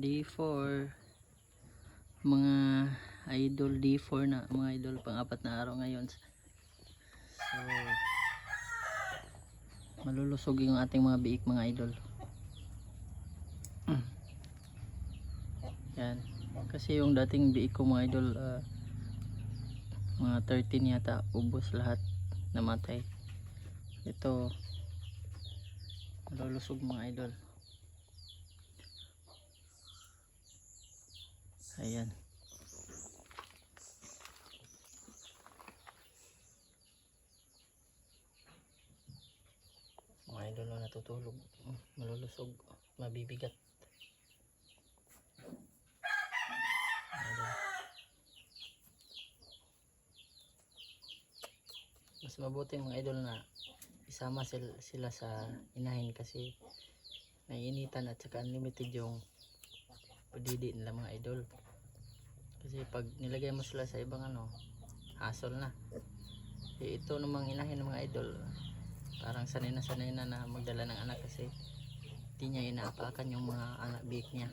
D4 mga idol, D4 na mga idol, pang-apat na araw ngayon. So malulusog yung ating mga biik mga idol. Yan, kasi yung dating biik ko mga idol, mga 13 yata, ubos lahat, namatay. Ito malulusog mga idol. Ayan. Mga idol na natutulog. Malulusog. Mabibigat. Idol. Mas mabuti mga idol na isama sila sa inahin kasi naiinitan at saka unlimited yung padidi nila mga idol. Kasi pag nilagay mo sila sa ibang hassle na. Ito namang inahin ng mga idol, parang sanay na magdala ng anak kasi hindi niya inaapakan yung mga anak biik niya.